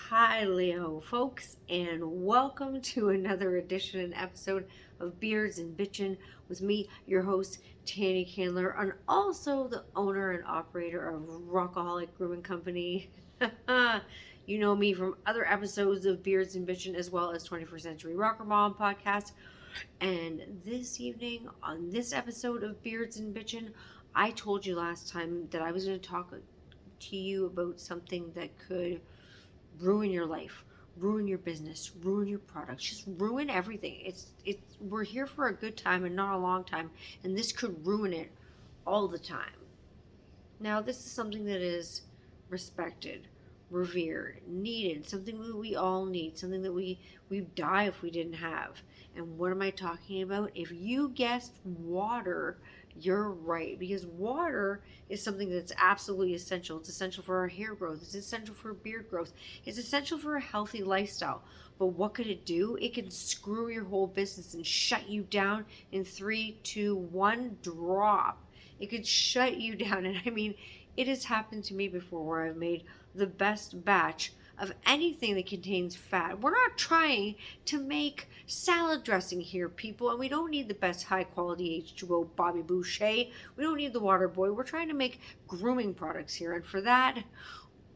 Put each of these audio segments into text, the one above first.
Hi, Leo, folks, and welcome to another edition and episode of Beards and Bitchin' with me, your host, Tanny Candler, and also the owner and operator of Rockaholic Grooming Company. You know me from other episodes of Beards and Bitchin', as well as 21st Century Rocker Mom podcast. And this evening, on this episode of Beards and Bitchin', I told you last time that I was going to talk to you about something that could ruin your life, ruin your business, ruin your products, just ruin everything. It's we're here for a good time and not a long time, and this could ruin it all the time. Now, this is something that is respected, revered, needed, something that we all need, something that we'd die if we didn't have. And what am I talking about? If you guessed water, you're right, because water is something that's absolutely essential. It's essential for our hair growth, it's essential for beard growth, it's essential for a healthy lifestyle. But what could it do? It can screw your whole business and shut you down in 3, 2, 1 drop. It could shut you down. And I mean, it has happened to me before where I've made the best batch of anything that contains fat. We're not trying to make salad dressing here, people, and we don't need the best high quality H2O Bobby Boucher. We don't need the water boy. We're trying to make grooming products here, and for that,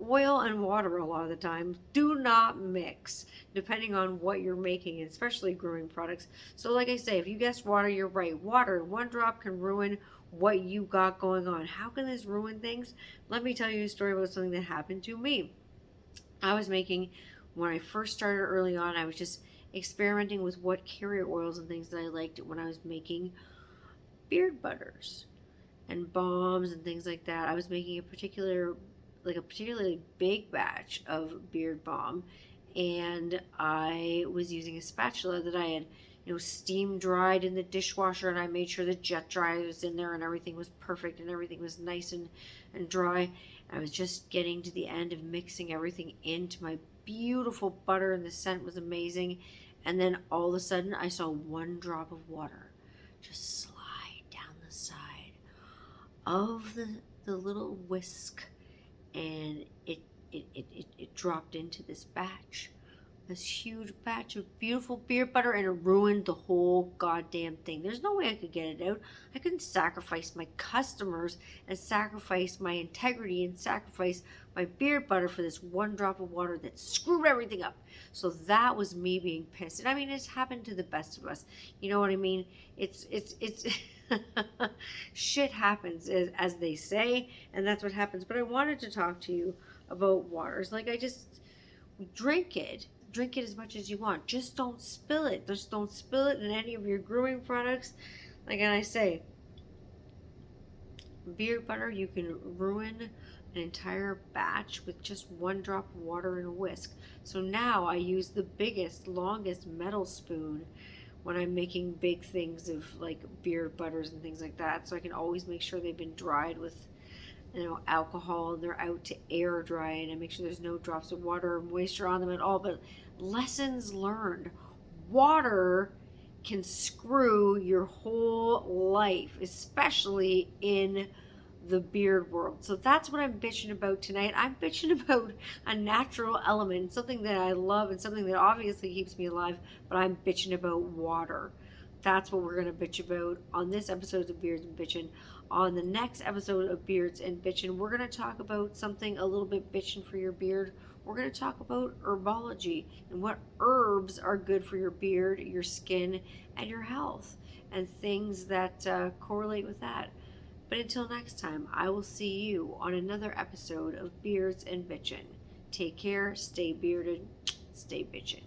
oil and water a lot of the time do not mix depending on what you're making, especially grooming products. So like I say, if you guessed water, you're right. Water, one drop can ruin what you got going on. How can this ruin things? Let me tell you a story about something that happened to me. I was making, when I first started early on, I was just experimenting with what carrier oils and things that I liked when I was making beard butters and balms and things like that. I was making a particularly big batch of beard balm, and I was using a spatula that I had, steam dried in the dishwasher, and I made sure the jet dryer was in there and everything was perfect and everything was nice and dry. I was just getting to the end of mixing everything into my beautiful butter, and the scent was amazing. And then all of a sudden, I saw one drop of water just slide down the side of the little whisk, and it dropped into this huge batch of beautiful beard butter, and it ruined the whole goddamn thing. There's no way I could get it out. I couldn't sacrifice my customers and sacrifice my integrity and sacrifice my beard butter for this one drop of water that screwed everything up. So that was me being pissed. And I mean, it's happened to the best of us. You know what I mean? It's shit happens, as they say, and that's what happens. But I wanted to talk to you about waters. Like, drink it. Drink it as much as you want. Just don't spill it. Just don't spill it in any of your grooming products. Like I say, beard butter, you can ruin an entire batch with just one drop of water and a whisk. So now I use the biggest, longest metal spoon when I'm making big things of like beard butters and things like that. So I can always make sure they've been dried with, alcohol, and they're out to air dry, and I make sure there's no drops of water or moisture on them at all. But lessons learned. Water can screw your whole life, especially in the beard world. So that's what I'm bitching about tonight. I'm bitching about a natural element, something that I love and something that obviously keeps me alive, but I'm bitching about water. That's what we're going to bitch about on this episode of Beards and Bitchin'. On the next episode of Beards and Bitchin', we're going to talk about something a little bit bitchin' for your beard. We're going to talk about herbology and what herbs are good for your beard, your skin, and your health, and things that correlate with that. But until next time, I will see you on another episode of Beards and Bitchin'. Take care, stay bearded, stay bitchin'.